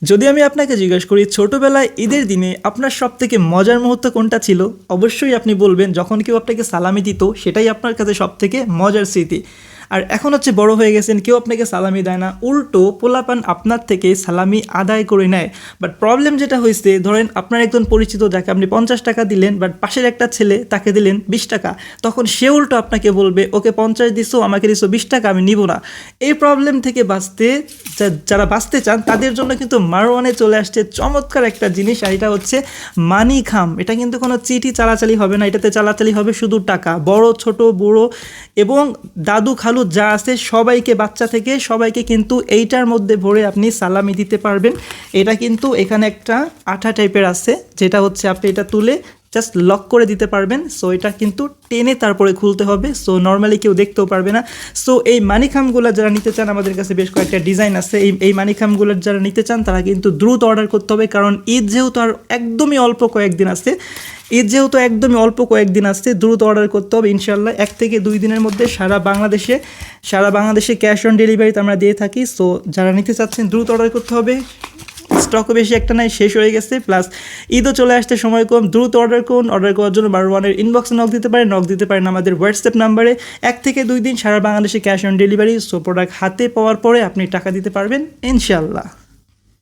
যদি আমি আপনাকে জিজ্ঞেস করি ছোটবেলায় ঈদের দিনে আপনার সবথেকে মজার মুহূর্ত কোনটা ছিল, অবশ্যই আপনি বলবেন যখন কেউ আপনাকে সালামি দিত সেটাই আপনার কাছে সবথেকে মজার স্মৃতি। আর এখন হচ্ছে বড় হয়ে গেছেন, কেউ আপনাকে সালামি দেয় না, উল্টো পোলাপান আপনার থেকে সালামি আদায় করে নেয়। বাট প্রবলেম যেটা হয়েছে, ধরেন আপনার একজন পরিচিত যাকে আপনি 50 টাকা দিলেন, বাট পাশের একটা ছেলে তাকে দিলেন 20 টাকা, তখন সে উল্টো আপনাকে বলবে ওকে 50 দিছো, আমাকে দিছো 20 টাকা, আমি নিব না। এই প্রবলেম থেকে বাঁচতে যারা বাঁচতে চান তাদের জন্য কিন্তু মারওয়ানে চলে আসছে চমৎকার একটা জিনিস, আর এটা হচ্ছে মানি খাম। এটা কিন্তু কোনো চিঠি চালাচালি হবে না, এটাতে চালাচালি হবে শুধু টাকা। বড় ছোট বুড়ো এবং দাদু খালু যা আছে সবাইকে, বাচ্চা থেকে সবাইকে কিন্তু এইটার মধ্যে ভরে আপনি সালামি দিতে পারবেন। এটা কিন্তু এখানে একটা আঠা টাইপের আছে, যেটা হচ্ছে আপনি এটা তুলে জাস্ট লক করে দিতে পারবেন। সো এটা কিন্তু টেনে তারপরে খুলতে হবে, সো নর্মালি কেউ দেখতেও পারবে না। সো এই মানিখামগুলো যারা নিতে চান, আমাদের কাছে বেশ কয়েকটা ডিজাইন আছে। এই মানিখামগুলো যারা নিতে চান তারা কিন্তু দ্রুত অর্ডার করতে হবে, কারণ ঈদ যেহেতু আর একদমই অল্প কয়েকদিন আছে, দ্রুত অর্ডার করতে হবে। ইনশাল্লাহ 1 থেকে 2 দিনের মধ্যে সারা বাংলাদেশে ক্যাশ অন ডেলিভারিতে আমরা দিয়ে থাকি। সো যারা নিতে চাচ্ছেন দ্রুত অর্ডার করতে হবে, স্টকও বেশি একটা নাই, শেষ হয়ে গেছে, প্লাস ঈদও চলে আসতে সময় কম। দ্রুত অর্ডার করুন। অর্ডার করার জন্য মারওয়ানের ইনবক্সে নক দিতে পারেন আমাদের হোয়াটসঅ্যাপ নাম্বারে। 1 থেকে 2 দিন সারা বাংলাদেশে cash on delivery. So product হাতে পাওয়ার পরে আপনি টাকা দিতে পারবেন ইনশাল্লাহ।